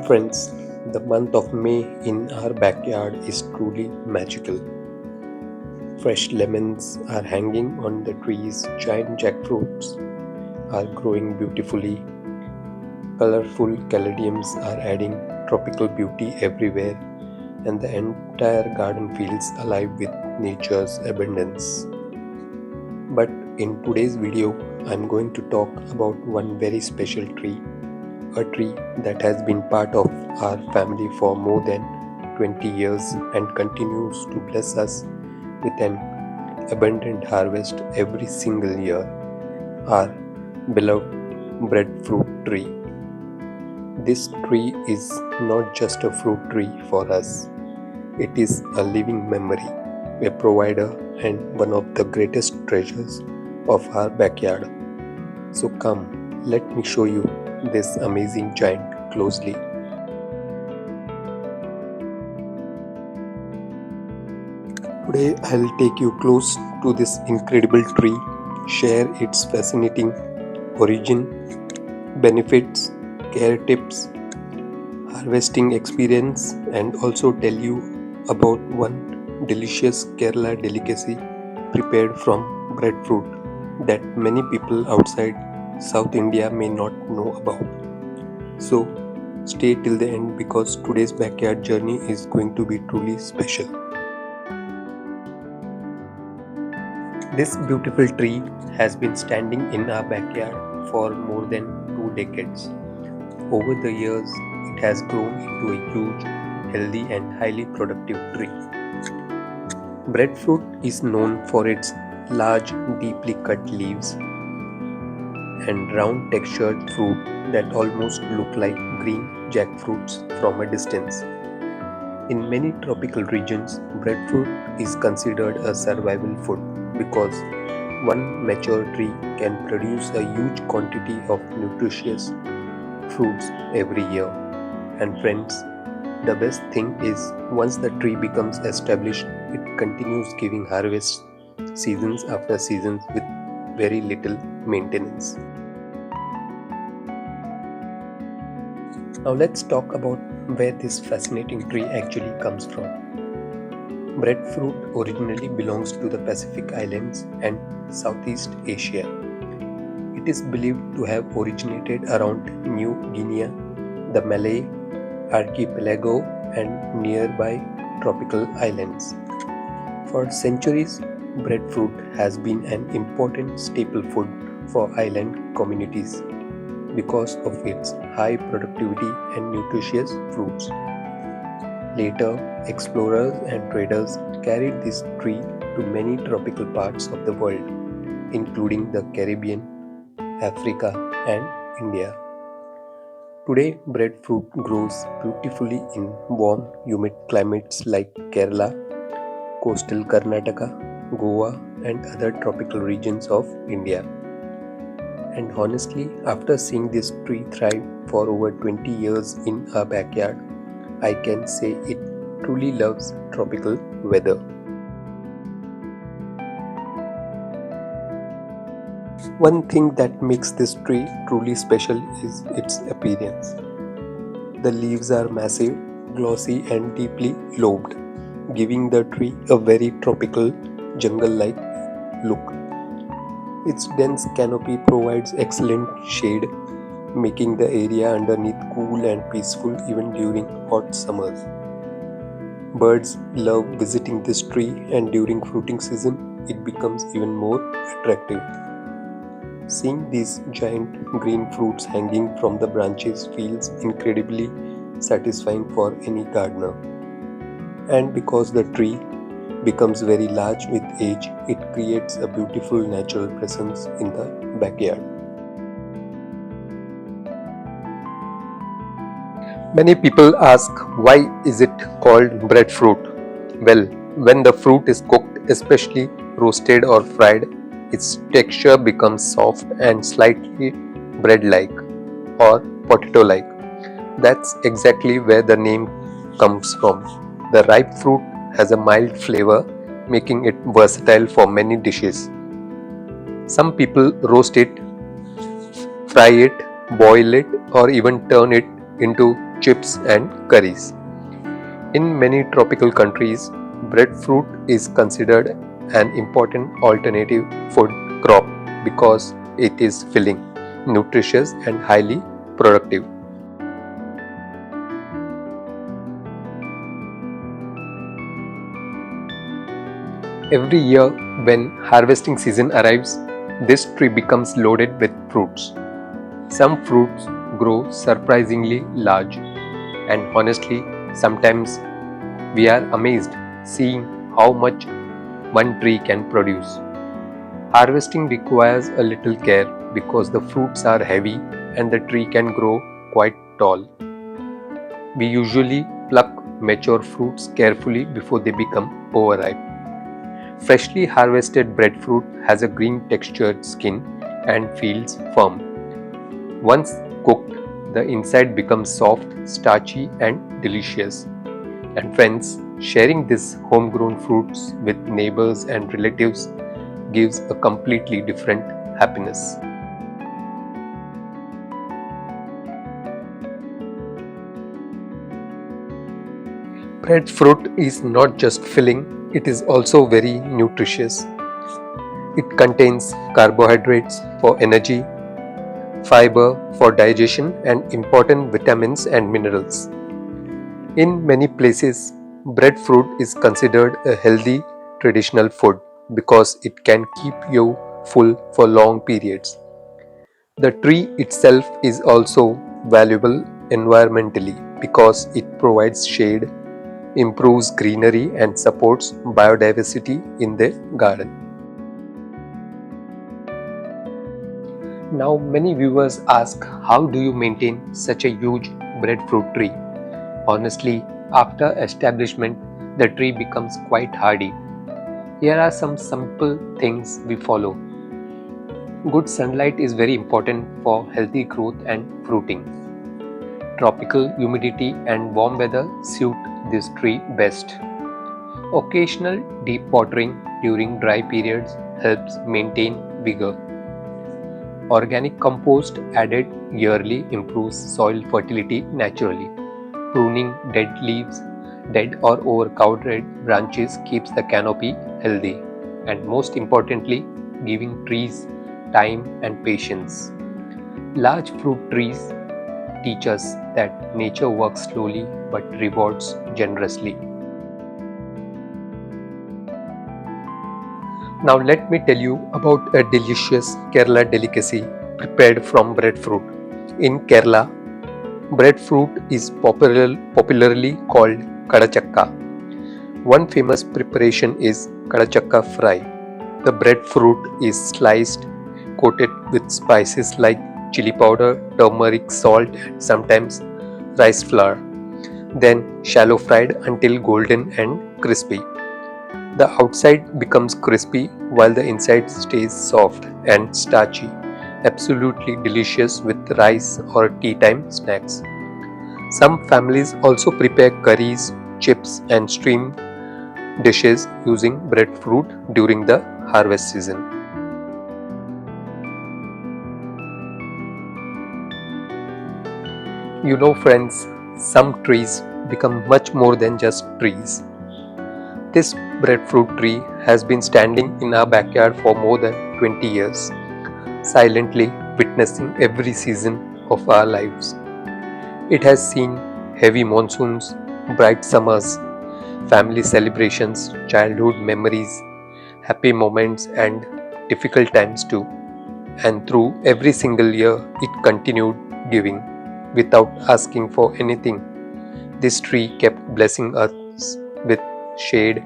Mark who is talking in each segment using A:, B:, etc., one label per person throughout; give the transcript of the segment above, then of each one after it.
A: Friends, the month of May in our backyard is truly magical. Fresh lemons are hanging on the trees, giant jackfruits are growing beautifully, colorful caladiums are adding tropical beauty everywhere, and the entire garden feels alive with nature's abundance. But in today's video, I'm going to talk about one very special tree, a tree that has been part of our family for more than 20 years and continues to bless us with an abundant harvest every single year, our beloved breadfruit tree. This tree is not just a fruit tree for us, it is a living memory, a provider, and one of the greatest treasures of our backyard. So come, let me show you this amazing giant closely. Today I'll take you close to this incredible tree, share its fascinating origin, benefits, care tips, harvesting experience, and also tell you about one delicious Kerala delicacy prepared from breadfruit that many people outside South India may not know about. So stay till the end because today's backyard journey is going to be truly special. This beautiful tree has been standing in our backyard for more than 2 decades. Over the years, it has grown into a huge, healthy, and highly productive tree. Breadfruit is known for its large, deeply cut leaves and round textured fruit that almost look like green jackfruits from a distance. In many tropical regions, breadfruit is considered a survival food because one mature tree can produce a huge quantity of nutritious fruits every year. And friends, the best thing is once the tree becomes established, it continues giving harvests seasons after seasons with very little maintenance. Now let's talk about where this fascinating tree actually comes from. Breadfruit originally belongs to the Pacific Islands and Southeast Asia. It is believed to have originated around New Guinea, the Malay archipelago, and nearby tropical islands. For centuries, breadfruit has been an important staple food for island communities because of its high productivity and nutritious fruits. Later, explorers and traders carried this tree to many tropical parts of the world, including the Caribbean, Africa, and India. Today, breadfruit grows beautifully in warm, humid climates like Kerala, coastal Karnataka, Goa, and other tropical regions of India. And honestly, after seeing this tree thrive for over 20 years in our backyard, I can say it truly loves tropical weather. One thing that makes this tree truly special is its appearance. The leaves are massive, glossy, and deeply lobed, giving the tree a very tropical, jungle-like look. Its dense canopy provides excellent shade, making the area underneath cool and peaceful even during hot summers. Birds love visiting this tree, and during fruiting season, it becomes even more attractive. Seeing these giant green fruits hanging from the branches feels incredibly satisfying for any gardener. And because the tree becomes very large with age, it creates a beautiful natural presence in the backyard. Many people ask, why is it called breadfruit? Well, when the fruit is cooked, especially roasted or fried, its texture becomes soft and slightly bread-like or potato-like. That's exactly where the name comes from. The ripe fruit has a mild flavor, making it versatile for many dishes. Some people roast it, fry it, boil it, or even turn it into chips, and curries. In many tropical countries, breadfruit is considered an important alternative food crop because it is filling, nutritious, and highly productive. Every year, when harvesting season arrives, this tree becomes loaded with fruits. Some fruits grow surprisingly large, and honestly, sometimes we are amazed seeing how much one tree can produce. Harvesting requires a little care because the fruits are heavy and the tree can grow quite tall. We usually pluck mature fruits carefully before they become overripe. Freshly harvested breadfruit has a green textured skin and feels firm. Once cooked, the inside becomes soft, starchy, and delicious. And friends, sharing these homegrown fruits with neighbors and relatives gives a completely different happiness. Breadfruit is not just filling, it is also very nutritious. It contains carbohydrates for energy, fiber for digestion, and important vitamins and minerals. In many places, breadfruit is considered a healthy traditional food because it can keep you full for long periods. The tree itself is also valuable environmentally because it provides shade, improves greenery, and supports biodiversity in the garden. Now, many viewers ask, how do you maintain such a huge breadfruit tree? Honestly, after establishment, the tree becomes quite hardy. Here are some simple things we follow. Good sunlight is very important for healthy growth and fruiting. Tropical humidity and warm weather suit this tree best. Occasional deep watering during dry periods helps maintain vigor. Organic compost added yearly improves soil fertility naturally. Pruning dead leaves, dead or overcrowded branches keeps the canopy healthy. And most importantly, giving trees time and patience. Large fruit trees teach us that nature works slowly but rewards generously. Now, let me tell you about a delicious Kerala delicacy prepared from breadfruit. In Kerala, breadfruit is popularly called Kada Chakka. One famous preparation is Kada Chakka Fry. The breadfruit is sliced, coated with spices like chili powder, turmeric, salt, and sometimes rice flour, then shallow fried until golden and crispy. The outside becomes crispy while the inside stays soft and starchy. Absolutely delicious with rice or tea time snacks. Some families also prepare curries, chips, and steamed dishes using breadfruit during the harvest season. You know, friends, some trees become much more than just trees. This breadfruit tree has been standing in our backyard for more than 20 years, silently witnessing every season of our lives. It has seen heavy monsoons, bright summers, family celebrations, childhood memories, happy moments, and difficult times too. And through every single year, it continued giving without asking for anything. This tree kept blessing us with shade,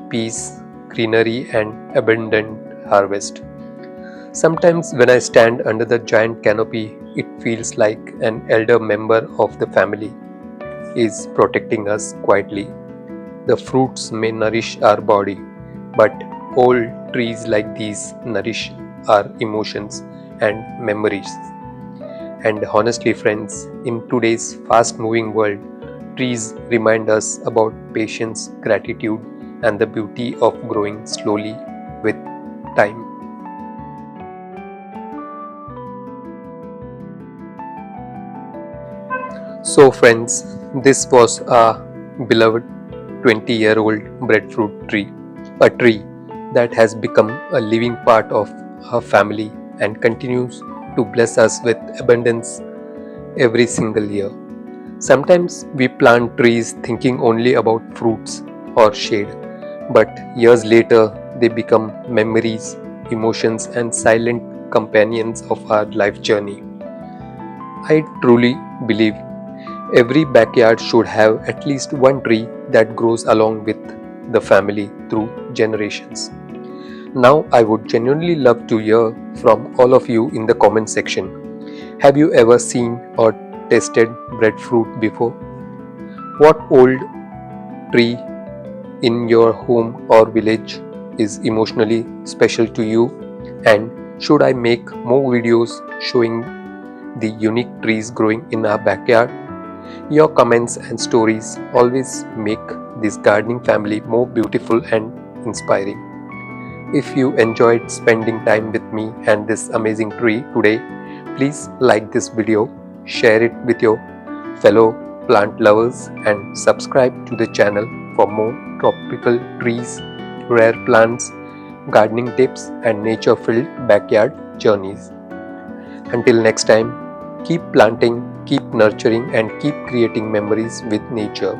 A: peace, greenery, and abundant harvest. Sometimes, when I stand under the giant canopy, it feels like an elder member of the family is protecting us quietly. The fruits may nourish our body, but old trees like these nourish our emotions and memories. And honestly, friends, in today's fast moving world, trees remind us about patience, gratitude, and the beauty of growing slowly with time. So, friends, this was a beloved 20-year-old breadfruit tree, a tree that has become a living part of our family and continues to bless us with abundance every single year. Sometimes we plant trees thinking only about fruits or shade, but years later they become memories, emotions, and silent companions of our life journey. I truly believe every backyard should have at least one tree that grows along with the family through generations. Now, I would genuinely love to hear from all of you in the comment section. Have you ever seen or tasted breadfruit before? What old tree in your home or village is emotionally special to you? And should I make more videos showing the unique trees growing in our backyard? Your comments and stories always make this gardening family more beautiful and inspiring. If you enjoyed spending time with me and this amazing tree today, please like this video, share it with your fellow plant lovers, and subscribe to the channel for more tropical trees, rare plants, gardening tips, and nature filled backyard journeys. Until next time, keep planting, keep nurturing, and keep creating memories with nature.